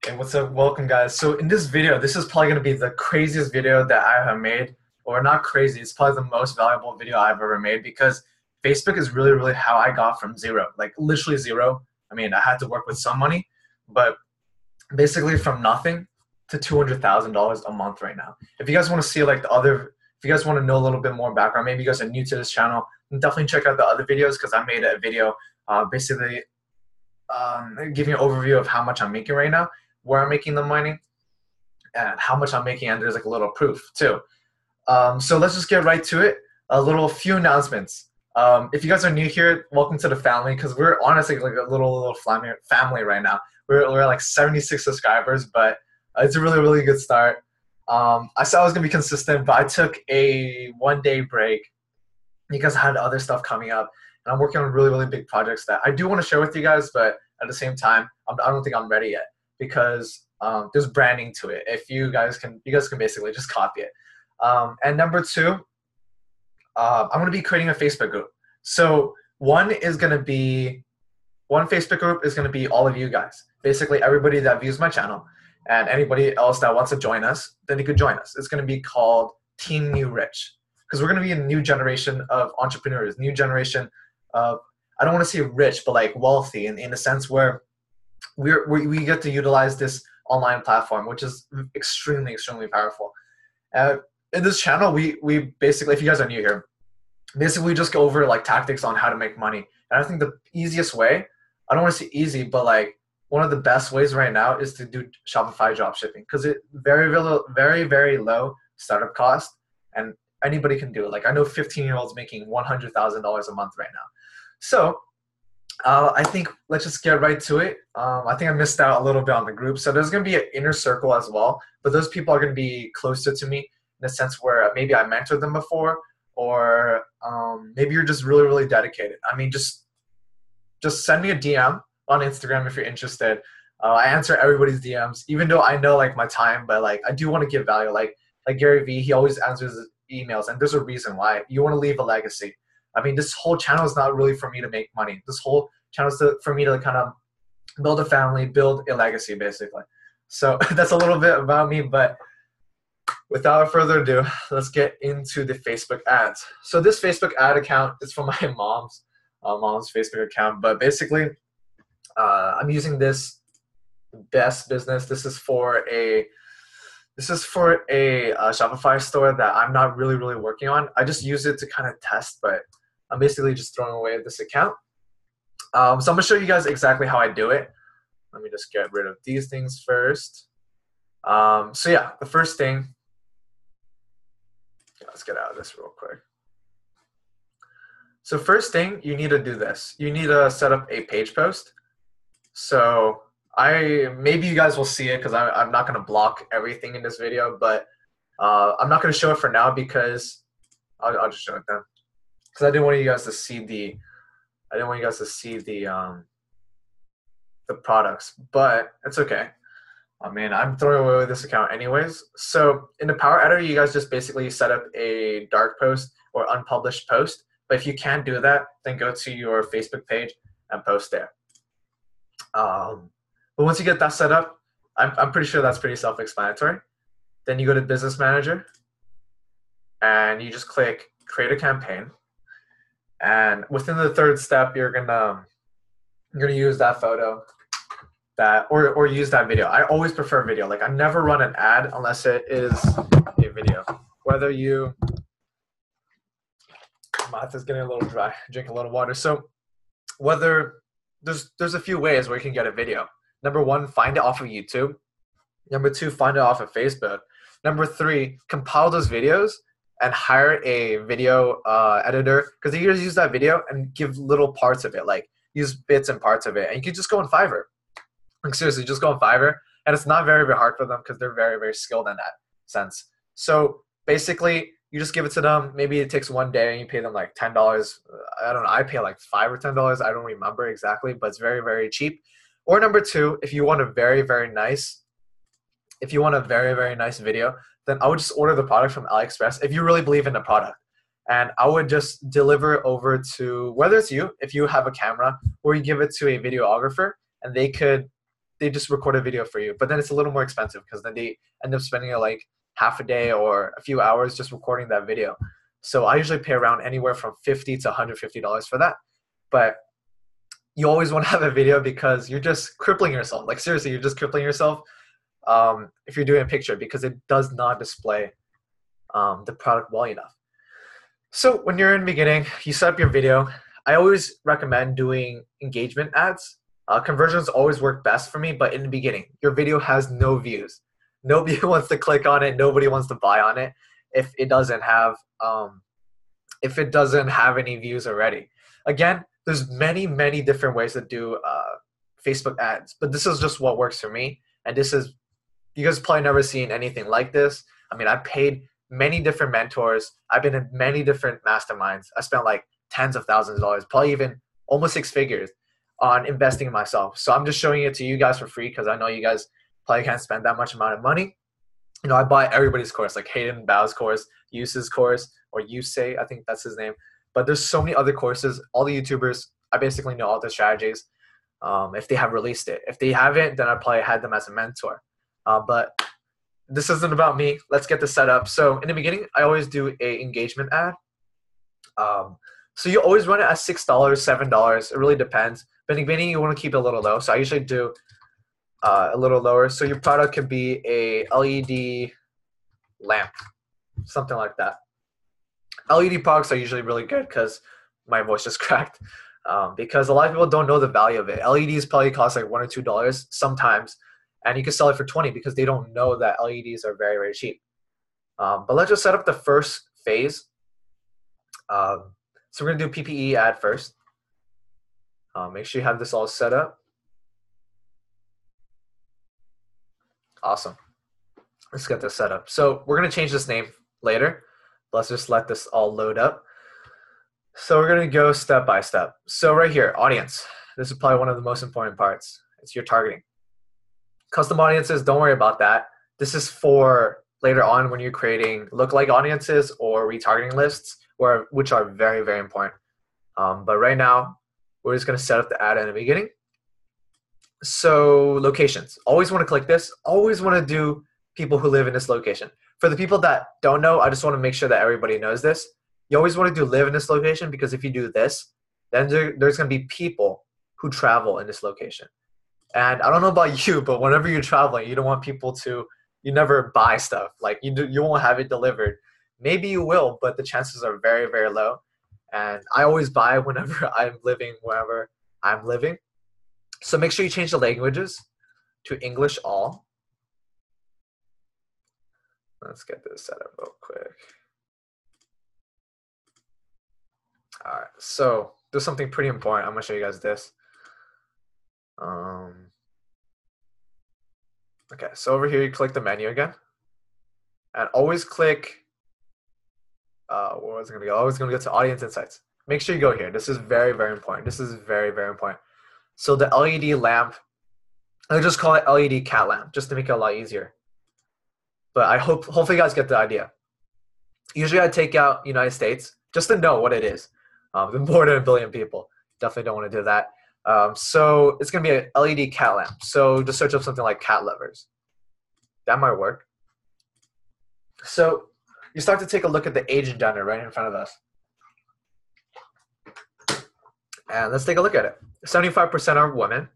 Hey, what's up? Welcome, guys. So in this video, this is probably going to be the craziest video that I have made, or not crazy. It's probably the most valuable video I've ever made because Facebook is really, really how I got from zero, like literally zero. I mean, I had to work with some money, but basically from nothing to $200,000 a month right now. If you guys want to see like if you guys want to know a little bit more background, maybe you guys are new to this channel, then definitely check out the other videos because I made a video basically giving an overview of how much I'm making right now, where I'm making the money, and how much I'm making, and there's like a little proof too. So let's just get right to it. A few announcements. If you guys are new here, welcome to the family because we're honestly like a little family right now. We're like 76 subscribers, but it's a really, really good start. I said I was gonna be consistent, but I took a 1-day break because I had other stuff coming up, and I'm working on really, really big projects that I do want to share with you guys, but at the same time, I don't think I'm ready yet because there's branding to it. If you guys can basically just copy it. And number two, I'm going to be creating a Facebook group. So one Facebook group is going to be all of you guys, basically everybody that views my channel, and anybody else that wants to join us, then you could join us. It's going to be called Team New Rich because we're going to be a new generation of entrepreneurs, new generation of, I don't want to say rich, but like wealthy in a sense where we get to utilize this online platform, which is extremely, extremely powerful. In this channel, we basically, if you guys are new here, basically we just go over like tactics on how to make money. And I think the easiest way, I don't want to say easy, but like one of the best ways right now is to do Shopify drop shipping because it very low startup cost, and anybody can do it. Like I know 15-year-olds making $100,000 a month right now. So I think let's just get right to it. I think I missed out a little bit on the group. So there's going to be an inner circle as well, but those people are going to be closer to me in the sense where maybe I mentored them before, or maybe you're just really, really dedicated. I mean, just send me a DM on Instagram if you're interested. I answer everybody's DMs, even though I know like my time, but like I do want to give value. Like Gary Vee, he always answers emails, and there's a reason why. You want to leave a legacy. I mean, this whole channel is not really for me to make money. This whole channel is for me to kind of build a family, build a legacy, basically. So that's a little bit about me, but without further ado, let's get into the Facebook ads. So this Facebook ad account is for my mom's Facebook account, but basically, I'm using this Best Business. This is for a Shopify store that I'm not really, really working on. I just use it to kind of test, but I'm basically just throwing away this account. So I'm going to show you guys exactly how I do it. Let me just get rid of these things first. So yeah, the first thing, let's get out of this real quick. So first thing, you need to do this. You need to set up a page post. So maybe you guys will see it because I'm not going to block everything in this video, but I'm not going to show it for now because I'll just show it then. Because I didn't want you guys to see the products, but it's okay. I mean, I'm throwing away this account anyways. So in the Power Editor, you guys just basically set up a dark post or unpublished post. But if you can't do that, then go to your Facebook page and post there. But once you get that set up, I'm pretty sure that's pretty self-explanatory. Then you go to Business Manager, and you just click Create a Campaign. And within the third step, you're gonna use that photo, or use that video. I always prefer video. Like I never run an ad unless it is a video. Whether you, my mouth is getting a little dry. Drink a little water. So whether there's a few ways where you can get a video. Number one, find it off of YouTube. Number two, find it off of Facebook. Number three, compile those videos and hire a video editor, because you just use that video and give little parts of it, like use bits and parts of it. And you can just go on Fiverr. Like seriously, just go on Fiverr. And it's not very, very hard for them because they're very, very skilled in that sense. So basically, you just give it to them. Maybe it takes 1 day and you pay them like $10. I don't know. I pay like $5 or $10. I don't remember exactly, but it's very, very cheap. Or number two, if you want a very, very nice video, then I would just order the product from AliExpress if you really believe in the product. And I would just deliver over to, whether it's you, if you have a camera, or you give it to a videographer, and they could they just record a video for you. But then it's a little more expensive because then they end up spending like half a day or a few hours just recording that video. So I usually pay around anywhere from $50 to $150 for that. But you always want to have a video because you're just crippling yourself. Like seriously, you're just crippling yourself if you're doing a picture because it does not display the product well enough. So when you're in the beginning, you set up your video. I always recommend doing engagement ads. Conversions always work best for me, but in the beginning, your video has no views. Nobody wants to click on it. Nobody wants to buy on it if it doesn't have any views already. Again, there's many different ways to do Facebook ads, but this is just what works for me. And this is, you guys probably never seen anything like this. I mean, I paid many different mentors. I've been in many different masterminds. I spent like tens of thousands of dollars, probably even almost 6 figures on investing in myself. So I'm just showing it to you guys for free because I know you guys probably can't spend that much amount of money. You know, I buy everybody's course, like Hayden Bao's course, Yuse's course, or Yusei, I think that's his name. But there's so many other courses, all the YouTubers, I basically know all the strategies if they have released it. If they haven't, then I probably had them as a mentor. But this isn't about me. Let's get this set up. So in the beginning, I always do a engagement ad. So you always run it at $6, $7. It really depends. But in the beginning, you want to keep it a little low. So I usually do a little lower. So your product could be a LED lamp, something like that. LED products are usually really good because my voice just cracked. Because a lot of people don't know the value of it. LEDs probably cost like $1 or $2 sometimes, and you can sell it for $20 because they don't know that LEDs are very cheap. But let's just set up the first phase. So we're gonna do PPE ad first. Make sure you have this all set up. Awesome. Let's get this set up. So we're gonna change this name later. Let's just let this all load up. So we're gonna go step by step. So right here, audience. This is probably one of the most important parts. It's your targeting. Custom audiences, don't worry about that. This is for later on when you're creating lookalike audiences or retargeting lists, which are very important. But right now, we're just gonna set up the ad in the beginning. So locations, always wanna click this. Always wanna do people who live in this location. For the people that don't know, I just wanna make sure that everybody knows this. You always wanna do live in this location because if you do this, then there's gonna be people who travel in this location. And I don't know about you, but whenever you're traveling, you don't want people to, you never buy stuff. Like you won't have it delivered. Maybe you will, but the chances are very low. And I always buy whenever I'm living wherever I'm living. So make sure you change the languages to English all. Let's get this set up real quick. All right, so there's something pretty important. I'm gonna show you guys this. Okay, so over here you click the menu again, and always click. Where was it gonna go? Always gonna go to Audience Insights. Make sure you go here. This is very important. This is very important. So the LED lamp, I'll just call it LED cat lamp, just to make it a lot easier. But I hopefully you guys get the idea. Usually I take out United States just to know what it is. There's more than 1 billion people. Definitely don't want to do that. So it's going to be an LED cat lamp. So just search up something like cat lovers. That might work. So you start to take a look at the age and gender right in front of us. And let's take a look at it. 75% are women.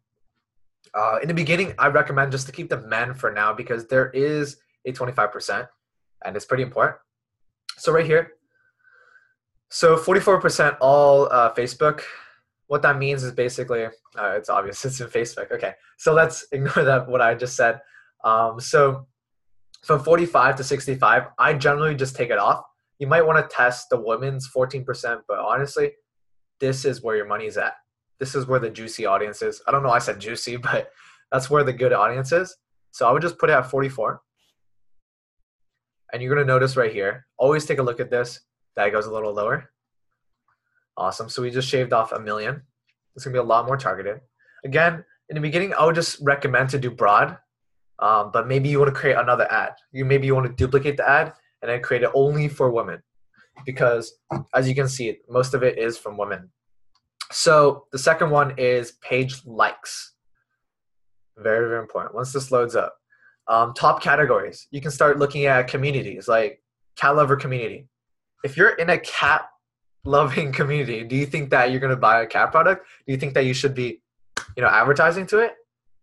In the beginning, I recommend just to keep the men for now because there is a 25%, and it's pretty important. So right here, so 44% all Facebook. What that means is basically, it's obvious, it's in Facebook. Okay, so let's ignore that, what I just said. So from 45 to 65, I generally just take it off. You might want to test the women's 14%, but honestly, this is where your money's at. This is where the juicy audience is. I don't know why I said juicy, but that's where the good audience is. So I would just put it at 44. And you're going to notice right here, always take a look at this. That goes a little lower. Awesome. So we just shaved off 1 million. It's going to be a lot more targeted. Again, in the beginning, I would just recommend to do broad. But maybe you want to create another ad. Maybe you want to duplicate the ad and then create it only for women. Because as you can see, most of it is from women. So the second one is page likes. Very, very important. Once this loads up, top categories. You can start looking at communities like cat lover community. If you're in a cat loving community, do you think that you're going to buy a cat product? Do you think that you should be, advertising to it?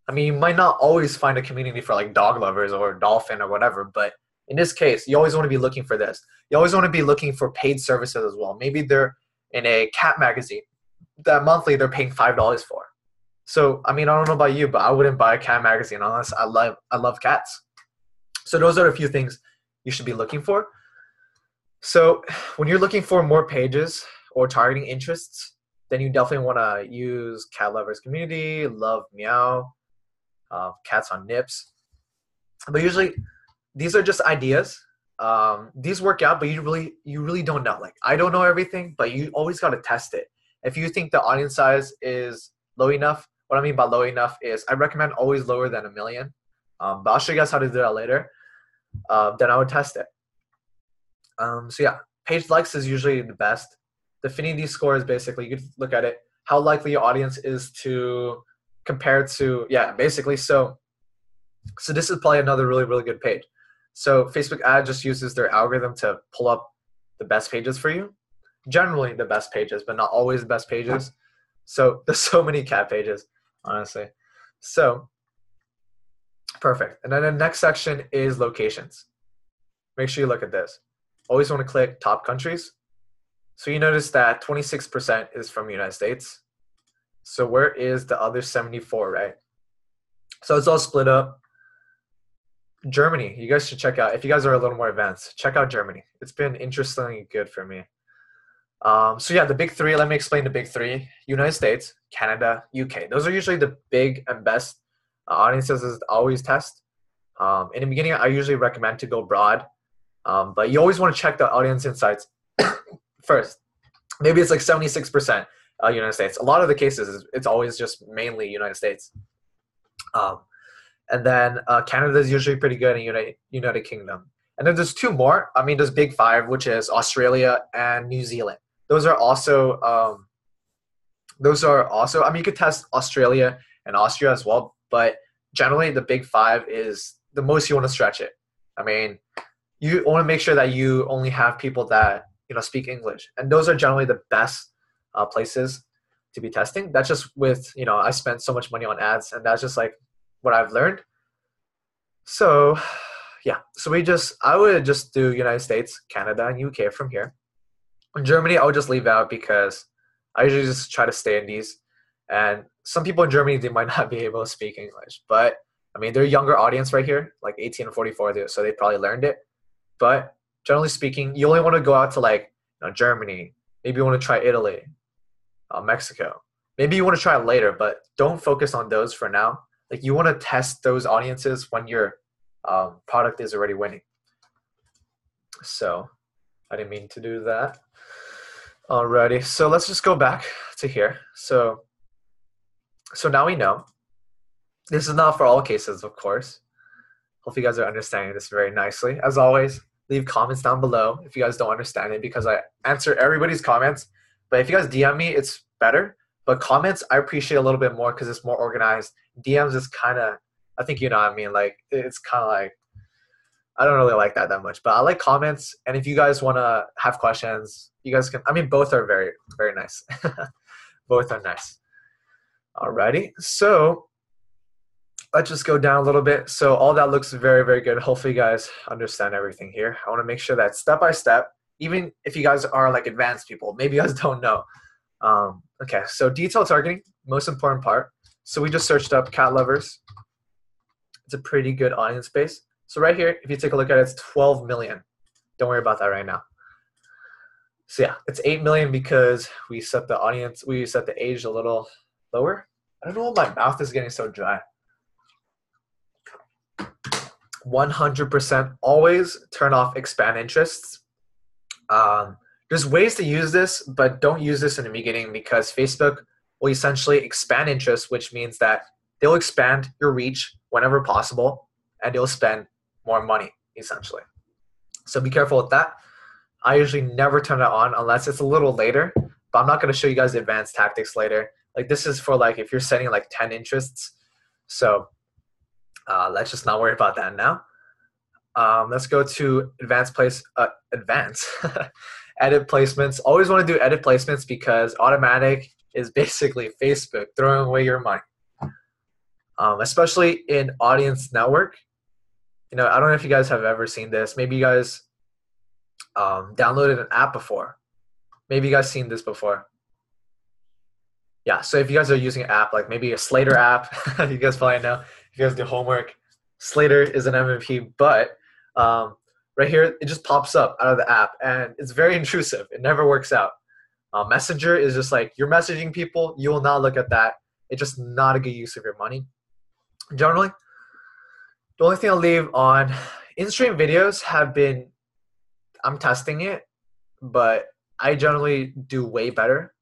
I mean, you might not always find a community for like dog lovers or dolphin or whatever, but in this case, you always want to be looking for this. You always want to be looking for paid services as well. Maybe they're in a cat magazine that monthly they're paying $5 for. So, I mean, I don't know about you, but I wouldn't buy a cat magazine unless I love cats. So those are a few things you should be looking for. So when you're looking for more pages or targeting interests, then you definitely want to use cat lovers community, love meow, cats on nips. But usually these are just ideas. These work out, but you really don't know. Like, I don't know everything, but you always got to test it. If you think the audience size is low enough, what I mean by low enough is I recommend always lower than 1 million. But I'll show you guys how to do that later. Then I would test it. So yeah, page likes is usually the best. The affinity score is basically, you can look at it, how likely your audience is to compare to, basically. So this is probably another really, really good page. So Facebook ad just uses their algorithm to pull up the best pages for you. Generally the best pages, but not always the best pages. So there's so many cat pages, honestly. So perfect. And then the next section is locations. Make sure you look at this. Always want to click top countries. So you notice that 26% is from the United States. So where is the other 74, right? So it's all split up. Germany, you guys should check out. If you guys are a little more advanced, check out Germany. It's been interestingly good for me. So yeah, the big three, let me explain the big three. United States, Canada, UK. Those are usually the big and best audiences to always test. In the beginning, I usually recommend to go broad. But you always want to check the audience insights first. Maybe it's like 76% United States. A lot of the cases, it's always just mainly United States. And then Canada is usually pretty good, and United Kingdom. And then there's two more. I mean, there's big five, which is Australia and New Zealand. Those are also, I mean, you could test Australia and Austria as well, but generally the big five is the most you want to stretch it. I mean, you want to make sure that you only have people that, speak English. And those are generally the best places to be testing. That's just with, I spent so much money on ads, and that's just like what I've learned. So yeah, so I would just do United States, Canada, and UK from here. In Germany, I would just leave out because I usually just try to stay in these. And some people in Germany, they might not be able to speak English. But, I mean, they're a younger audience right here, like 18 and 44, so they probably learned it. But generally speaking, you only want to go out to like Germany. Maybe you want to try Italy, Mexico. Maybe you want to try it later, but don't focus on those for now. Like, you want to test those audiences when your product is already winning. So I didn't mean to do that. Alrighty, so let's just go back to here. So now we know. This is not for all cases, of course. Hope you guys are understanding this very nicely. As always, leave comments down below if you guys don't understand it, because I answer everybody's comments. But if you guys DM me, it's better. But comments, I appreciate a little bit more because it's more organized. DMs is kind of, I think you know what I mean. Like, it's kind of like, I don't really like that much. But I like comments. And if you guys want to have questions, you guys can. I mean, both are very, very nice. Both are nice. Alrighty. So let's just go down a little bit. So all that looks very, very good. Hopefully you guys understand everything here. I want to make sure that step by step, even if you guys are like advanced people, maybe you guys don't know. Okay, so detailed targeting, most important part. So we just searched up cat lovers. It's a pretty good audience base. So right here, if you take a look at it, it's 12 million. Don't worry about that right now. So yeah, it's 8 million because we set the audience, we set the age a little lower. I don't know why my mouth is getting so dry. 100% always turn off expand interests. There's ways to use this, but don't use this in the beginning because Facebook will essentially expand interests, which means that they'll expand your reach whenever possible and they'll spend more money essentially. So be careful with that. I usually never turn it on unless it's a little later, but I'm not going to show you guys advanced tactics later. Like, this is for like if you're setting like 10 interests. So Let's just not worry about that now. Let's go to advanced edit placements. Always want to do edit placements because automatic is basically Facebook throwing away your money. Especially in audience network. I don't know if you guys have ever seen this. Maybe you guys downloaded an app before. Maybe you guys seen this before. Yeah, so if you guys are using an app, like maybe a Slater app, you guys probably know. If you guys do homework, Slater is an MVP, but right here, it just pops up out of the app, and it's very intrusive. It never works out. Messenger is just like, you're messaging people, you will not look at that. It's just not a good use of your money. Generally, the only thing I'll leave on in-stream videos have been, I'm testing it, but I generally do way better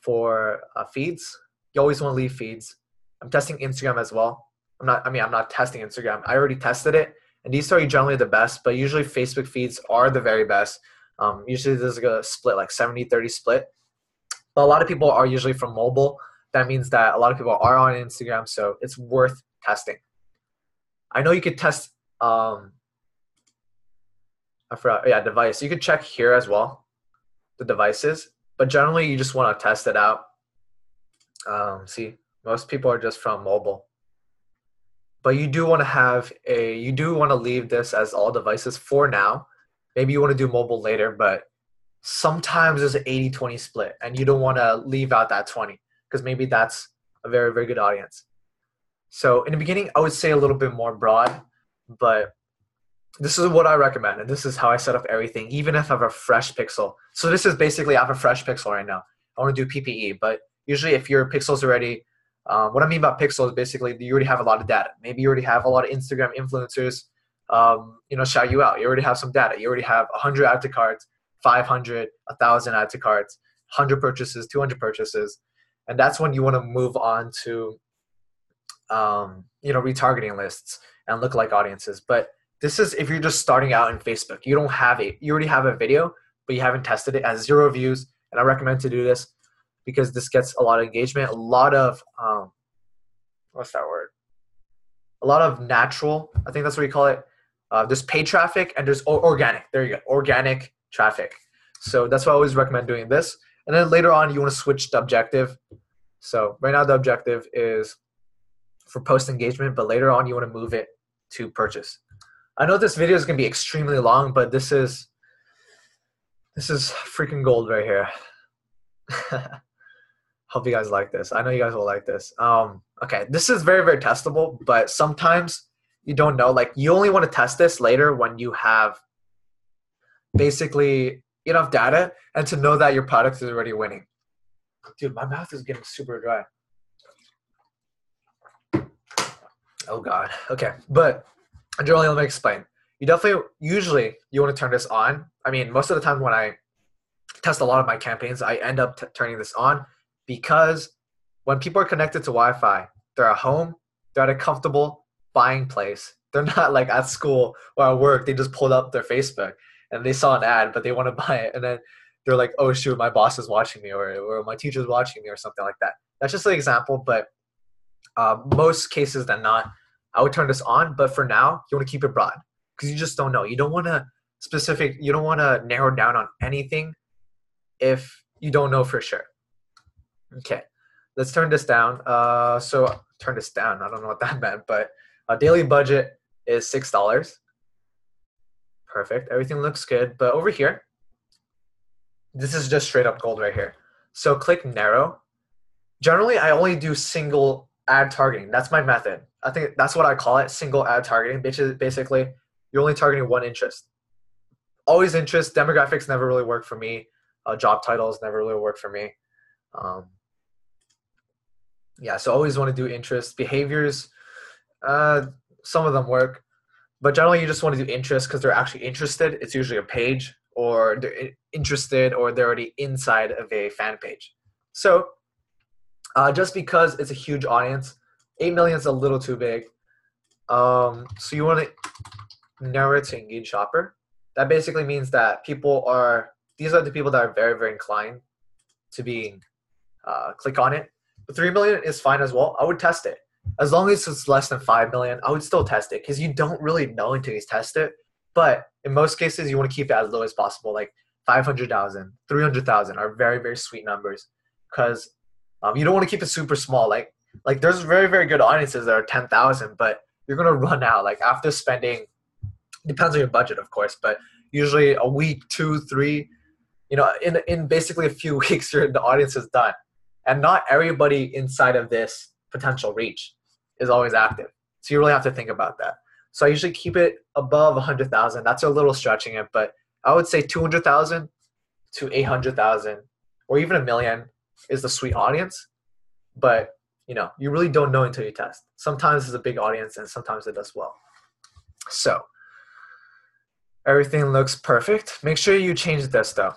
for feeds. You always want to leave feeds. I'm testing Instagram as well. I'm not testing Instagram. I already tested it, and these are generally the best, but usually Facebook feeds are the very best. Usually there's like a split, like 70-30 split. But a lot of people are usually from mobile. That means that a lot of people are on Instagram, so it's worth testing. I know you could test, I forgot, yeah, device. You could check here as well, the devices, but generally you just want to test it out. See, most people are just from mobile. But you do want to leave this as all devices for now. Maybe you want to do mobile later, but sometimes there's an 80-20 split, and you don't want to leave out that 20 because maybe that's a very, very good audience. So in the beginning, I would say a little bit more broad, but this is what I recommend, and this is how I set up everything, even if I have a fresh pixel. So this is basically I have a fresh pixel right now. I want to do PPE, but usually if your pixel's already, what I mean by pixel is basically you already have a lot of data. Maybe you already have a lot of Instagram influencers, shout you out. You already have some data. You already have 100 add to carts, 500, 1,000 add to carts, 100 purchases, 200 purchases, and that's when you want to move on to, retargeting lists and lookalike audiences. But this is if you're just starting out in Facebook. You already have a video, but you haven't tested it, as 0 views, and I recommend to do this because this gets a lot of engagement, a lot of what's that word? A lot of natural, I think that's what you call it. There's paid traffic and there's organic. There you go, organic traffic. So that's why I always recommend doing this. And then later on, you want to switch the objective. So right now the objective is for post engagement, but later on you want to move it to purchase. I know this video is going to be extremely long, but this is freaking gold right here. Hope you guys like this. I know you guys will like this. Okay, this is very, very testable, but sometimes you don't know. Like, you only want to test this later when you have basically enough data and to know that your product is already winning. Dude, my mouth is getting super dry. Oh God. Okay, but generally, let me explain. Usually you want to turn this on. I mean, most of the time when I test a lot of my campaigns, I end up turning this on because when people are connected to Wi-Fi, they're at home, they're at a comfortable buying place. They're not like at school or at work. They just pulled up their Facebook and they saw an ad, but they want to buy it. And then they're like, oh shoot, my boss is watching me or my teacher's watching me or something like that. That's just an example, but most cases than not, I would turn this on. But for now, you want to keep it broad because you just don't know. You don't want to narrow down on anything if you don't know for sure. Okay, let's turn this down. So turn this down. I don't know what that meant, but daily budget is $6. Perfect. Everything looks good. But over here, this is just straight up gold right here. So click narrow. Generally, I only do single ad targeting. That's my method. I think that's what I call it, single ad targeting. Basically, you're only targeting one interest. Always interest. Demographics never really work for me. Job titles never really work for me. So always want to do interest. Behaviors, some of them work. But generally, you just want to do interest because they're actually interested. It's usually a page, or they're interested, or they're already inside of a fan page. So just because it's a huge audience, 8 million is a little too big. So you want to narrow it to engaged shopper. That basically means that these are the people that are very, very inclined to click on it. But 3 million is fine as well. I would test it. As long as it's less than 5 million, I would still test it because you don't really know until you test it. But in most cases, you want to keep it as low as possible. Like 500,000, 300,000 are very, very sweet numbers because you don't want to keep it super small. Like there's very, very good audiences that are 10,000, but you're going to run out. Like after spending, depends on your budget, of course, but usually a week, 2, 3, in basically a few weeks, the audience is done. And not everybody inside of this potential reach is always active. So you really have to think about that. So I usually keep it above 100,000. That's a little stretching it, but I would say 200,000 to 800,000 or even 1 million is the sweet audience. But you really don't know until you test. Sometimes it's a big audience and sometimes it does well. So everything looks perfect. Make sure you change this though.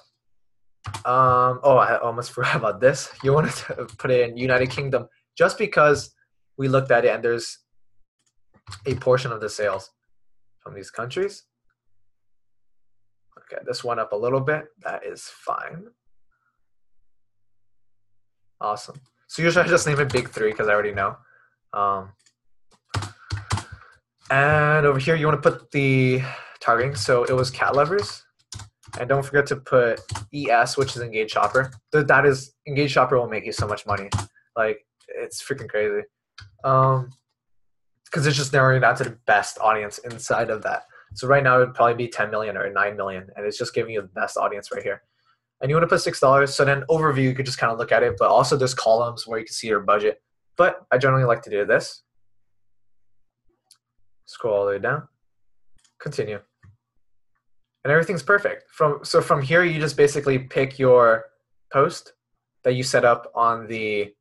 I almost forgot about this. You want to put it in United Kingdom just because we looked at it and there's a portion of the sales from these countries. Okay, this went up a little bit. That is fine. Awesome. So usually I just name it Big 3 because I already know. And over here you want to put the targeting. So it was cat lovers. And don't forget to put ES, which is Engaged Shopper. That is, Engaged Shopper will make you so much money. Like, it's freaking crazy. Because it's just narrowing down to the best audience inside of that. So right now it would probably be 10 million or 9 million. And it's just giving you the best audience right here. And you want to put $6. So then overview, you could just kind of look at it. But also there's columns where you can see your budget. But I generally like to do this. Scroll all the way down. Continue. And everything's perfect. So from here, you just basically pick your post that you set up on the,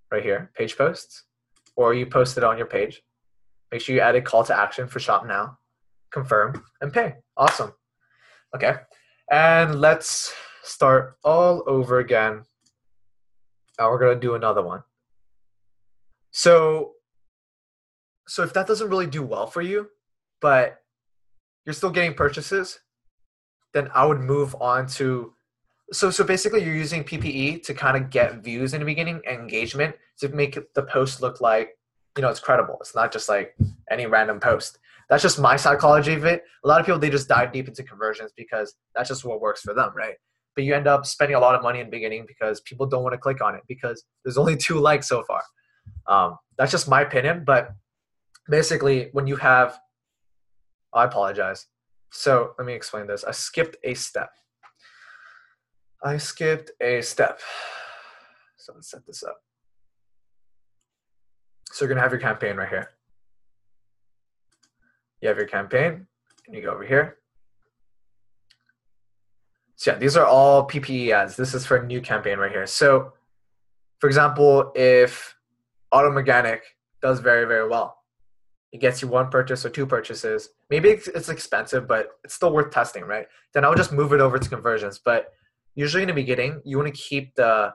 right here, page posts, or you post it on your page. Make sure you add a call to action for shop now, confirm, and pay. Awesome. Okay. And let's start all over again. Now we're going to do another one. So if that doesn't really do well for you, but you're still getting purchases, then I would move on to, so basically you're using PPE to kind of get views in the beginning and engagement to make the post look like, it's credible. It's not just like any random post. That's just my psychology of it. A lot of people, they just dive deep into conversions because that's just what works for them, right? But you end up spending a lot of money in the beginning because people don't want to click on it because there's only 2 likes so far. That's just my opinion, but basically when you have, I apologize. So let me explain this. I skipped a step. So let's set this up. So you're going to have your campaign right here. You have your campaign, and you go over here. So yeah, these are all PPE ads. This is for a new campaign right here. So for example, if Auto Mechanic does very, very well, it gets you 1 purchase or 2 purchases. Maybe it's expensive, but it's still worth testing, right? Then I would just move it over to conversions. But usually in the beginning, you want to keep the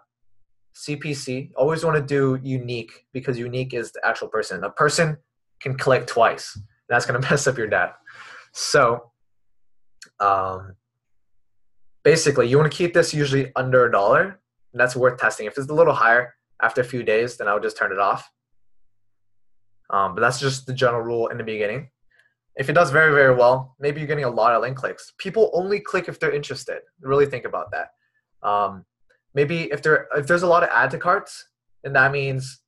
CPC. Always want to do unique because unique is the actual person. A person can click twice. That's going to mess up your data. So basically, you want to keep this usually under $1. And that's worth testing. If it's a little higher after a few days, then I would just turn it off. But that's just the general rule in the beginning. If it does very, very well, maybe you're getting a lot of link clicks. People only click if they're interested. Really think about that. Maybe if there's a lot of add to carts, then that means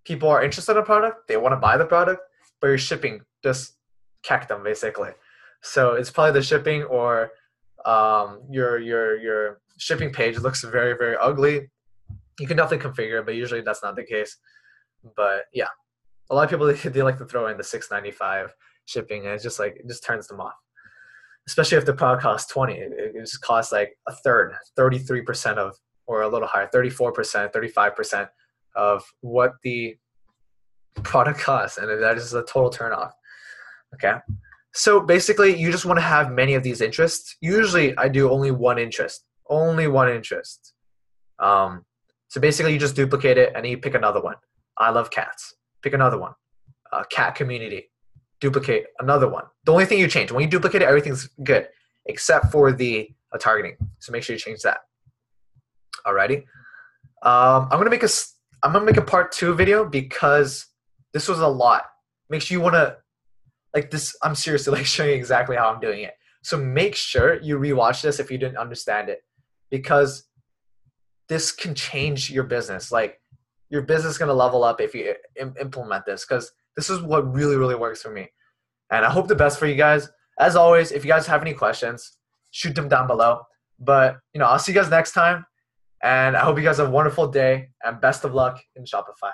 people are interested in a product, they want to buy the product, but your shipping just keck them basically. So it's probably the shipping or your shipping page looks very, very ugly. You can definitely configure it, but usually that's not the case. But yeah. A lot of people, they like to throw in the $6.95 shipping, and it just turns them off. Especially if the product costs $20, it just costs like a third, 33% of, or a little higher, 34%, 35% of what the product costs, and that is a total turnoff. Okay, so basically, you just want to have many of these interests. Usually, I do only one interest. So basically, you just duplicate it, and you pick another one. I love cats. Pick another one. Cat community. Duplicate another one. The only thing you change, when you duplicate it, everything's good, except for the targeting. So make sure you change that. Alrighty. I'm going to make I'm going to make a part 2 video because this was a lot. Make sure you want to, like this, I'm seriously like showing you exactly how I'm doing it. So make sure you rewatch this if you didn't understand it, because this can change your business. Like your business is going to level up if you implement this, because this is what really, really works for me. And I hope the best for you guys. As always, if you guys have any questions, shoot them down below. But, I'll see you guys next time. And I hope you guys have a wonderful day and best of luck in Shopify.